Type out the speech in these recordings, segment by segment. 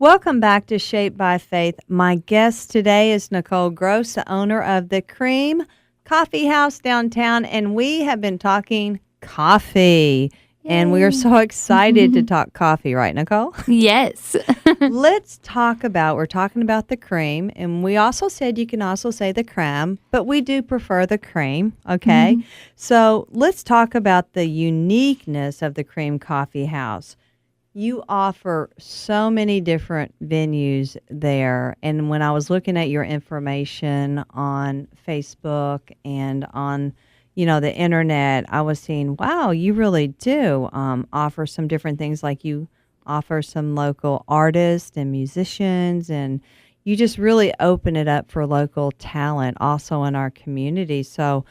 Welcome back to Shaped by Faith. My guest today is Nicole Gross, the owner of the Creme Coffee House downtown, and we have been talking coffee. Yay. And we are so excited to talk coffee, right, Nicole? Yes. We're talking about the Creme, and we also said you can also say the Creme, but we do prefer the Creme, okay? Mm-hmm. So let's talk about the uniqueness of the Creme Coffee House. You offer so many different venues there. And when I was looking at your information on Facebook and on, the internet, I was seeing, wow, you really do offer some different things. Like you offer some local artists and musicians, and you just really open it up for local talent also in our community. So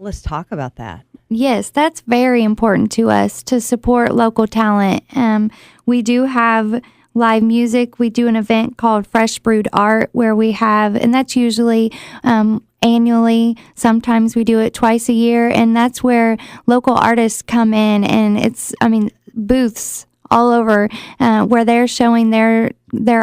let's talk about that. Yes, that's very important to us to support local talent. We do have live music. We do an event called Fresh Brewed Art where we have, and that's usually annually. Sometimes we do it twice a year, and that's where local artists come in, and booths all over where they're showing their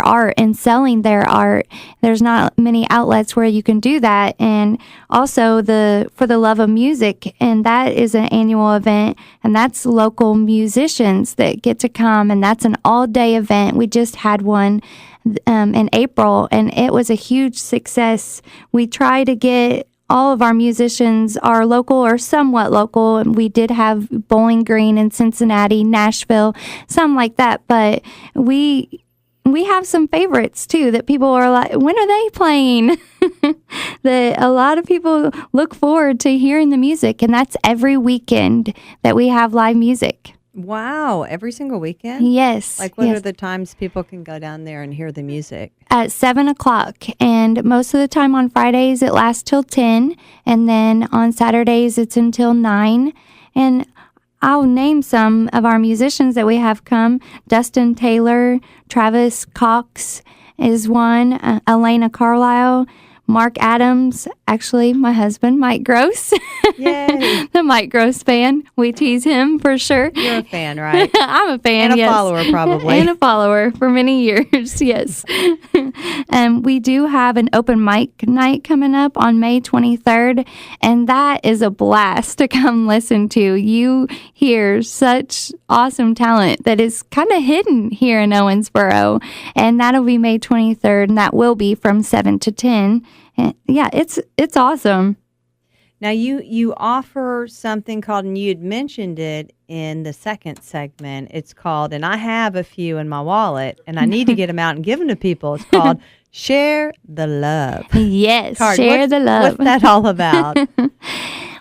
art and selling their art. There's not many outlets where you can do that. And also For the Love of Music, and that is an annual event, and that's local musicians that get to come, and that's an all-day event. We just had one in April, and it was a huge success. We try to get all of our musicians are local or somewhat local. We did have Bowling Green in Cincinnati, Nashville, something like that. But we have some favorites too that people are like, when are they playing? That a lot of people look forward to hearing the music, and that's every weekend that we have live music. Wow, every single weekend? Yes. Like what are the times people can go down there and hear the music? At 7 o'clock, and most of the time on Fridays it lasts till 10, and then on Saturdays it's until 9. And I'll name some of our musicians that we have come. Dustin Taylor, Travis Cox is one, Elena Carlisle, Mark Adams, actually my husband, Mike Gross. Yay. The Mike Gross fan. We tease him for sure. You're a fan, right? I'm a fan, and yes. And a follower, probably. And a follower for many years, yes. We do have an open mic night coming up on May 23rd, and that is a blast to come listen to. You hear such awesome talent that is kind of hidden here in Owensboro, and that'll be May 23rd, and that will be from 7 to 10. And yeah, it's awesome. Now, you offer something called, and you had mentioned it in the second segment, it's called, and I have a few in my wallet, and I need to get them out and give them to people. It's called Share the Love. Yes, card. Share the Love. What's that all about?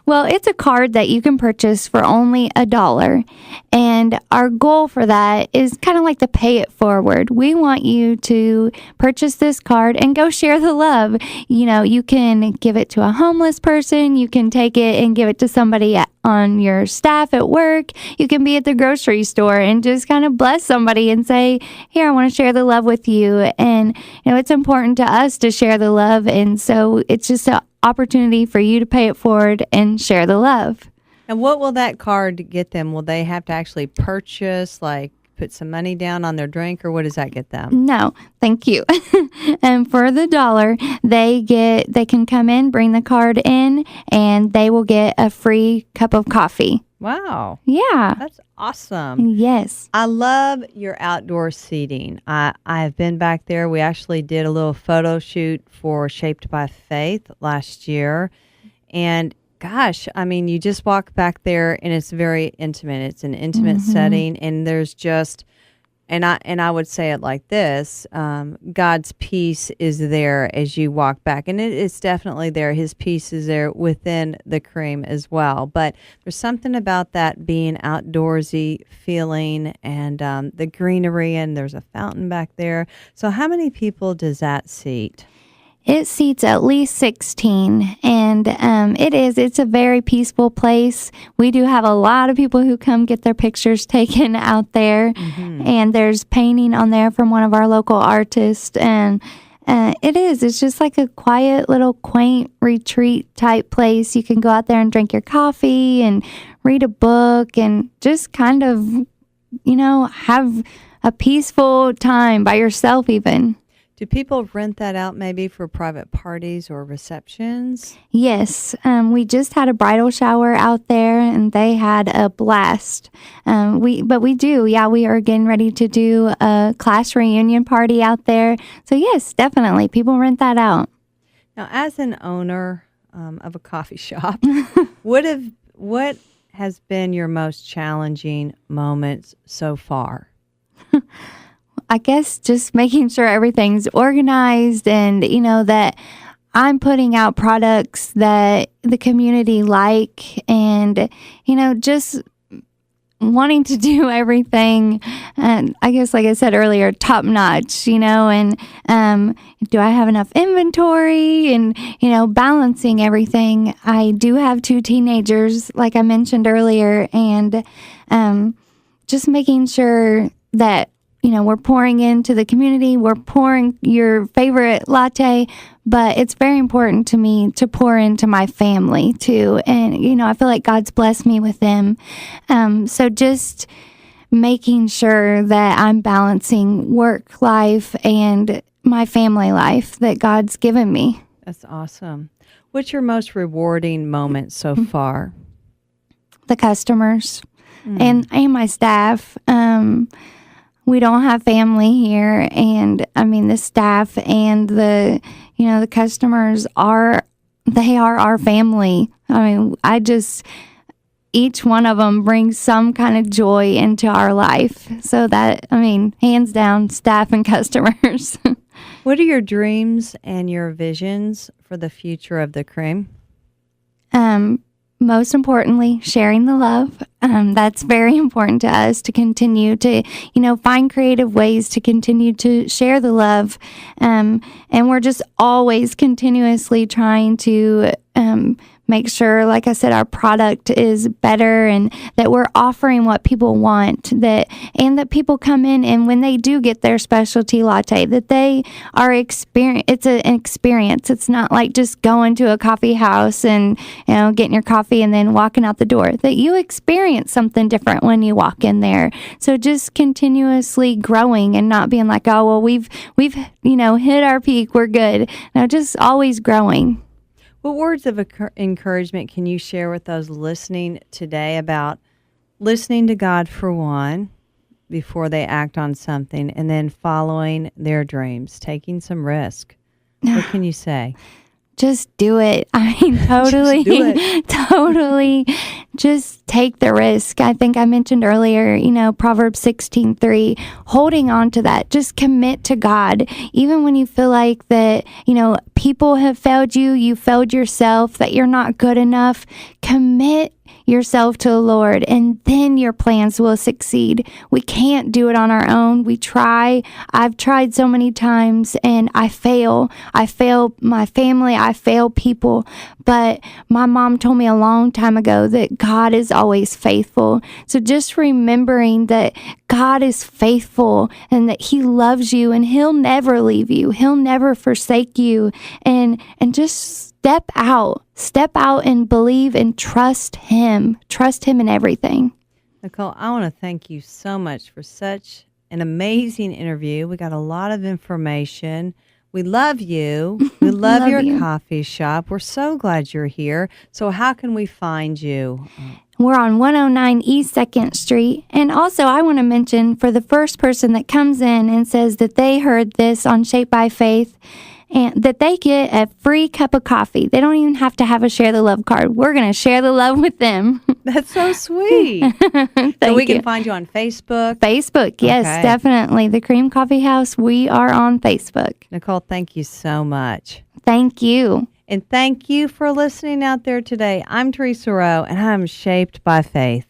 Well, it's a card that you can purchase for only $1. And our goal for that is kind of like the pay it forward. We want you to purchase this card and go share the love. You can give it to a homeless person. You can take it and give it to somebody on your staff at work. You can be at the grocery store and just kind of bless somebody and say, here, I want to share the love with you. And, it's important to us to share the love. And so it's just an opportunity for you to pay it forward and share the love. And what will that card get them? Will they have to actually purchase, like put some money down on their drink, or what does that get them? No, thank you. And for the $1, they can come in, bring the card in, and they will get a free cup of coffee. Wow. Yeah. That's awesome. Yes. I love your outdoor seating. I've been back there. We actually did a little photo shoot for Shaped by Faith last year. And gosh, you just walk back there and it's very intimate. It's an intimate setting, and there's just, and I would say it like this, God's peace is there as you walk back, and it is definitely there. His peace is there within the Creme as well. But there's something about that being outdoorsy feeling, and the greenery, and there's a fountain back there. So how many people does that seat? It seats at least 16, and it's a very peaceful place. We do have a lot of people who come get their pictures taken out there, and there's painting on there from one of our local artists, and it's just like a quiet little quaint retreat type place. You can go out there and drink your coffee and read a book and just kind of, have a peaceful time by yourself even. Do people rent that out maybe for private parties or receptions? Yes, we just had a bridal shower out there, and they had a blast. We are getting ready to do a class reunion party out there. So yes, definitely, people rent that out. Now, as an owner of a coffee shop, what has been your most challenging moments so far? I guess just making sure everything's organized and, that I'm putting out products that the community like and, just wanting to do everything. And I guess, like I said earlier, top notch, and do I have enough inventory and, balancing everything. I do have 2 teenagers, like I mentioned earlier, and just making sure that we're pouring into the community. We're pouring your favorite latte, but it's very important to me to pour into my family too. And, I feel like God's blessed me with them. So just making sure that I'm balancing work life and my family life that God's given me. That's awesome. What's your most rewarding moment so far? The customers and my staff. We don't have family here, and the staff and the customers are our family. Each one of them brings some kind of joy into our life. So that, hands down, staff and customers. What are your dreams and your visions for the future of the Creme? Most importantly, sharing the love. That's very important to us to continue to, find creative ways to continue to share the love. And we're just always continuously trying to make sure, like I said, our product is better and that we're offering what people want, and that people come in and when they do get their specialty latte, that they are it's an experience. It's not like just going to a coffee house and, getting your coffee and then walking out the door, that you experience something different when you walk in there. So just continuously growing and not being like, oh, well, we've hit our peak. We're good. No, just always growing. What words of encouragement can you share with those listening today about listening to God for one, before they act on something, and then following their dreams, taking some risk? What can you say? Just do it. Totally, Just do it. Totally. Just take the risk. I think I mentioned earlier, Proverbs 16:3, holding on to that. Just commit to God. Even when you feel like that, people have failed you, you failed yourself, that you're not good enough, commit yourself to the Lord, and then your plans will succeed. We can't do it on our own. We try. I've tried so many times and I fail. I fail my family. I fail people. But my mom told me a long time ago that God is always faithful. So just remembering that God is faithful and that He loves you and He'll never leave you. He'll never forsake you. And just step out and believe and trust Him in everything. Nicole, I want to thank you so much for such an amazing interview. We got a lot of information. We love you. We love your coffee shop. We're so glad you're here. So how can we find you? We're on 109 East 2nd Street. And also, I want to mention, for the first person that comes in and says that they heard this on Shaped by Faith, and that they get a free cup of coffee. They don't even have to have a Share the Love card. We're going to share the love with them. That's so sweet. So we can find you on Facebook? Facebook, yes, Okay. Definitely. The Creme Coffee House, we are on Facebook. Nicole, thank you so much. Thank you. And thank you for listening out there today. I'm Teresa Rowe, and I'm Shaped by Faith.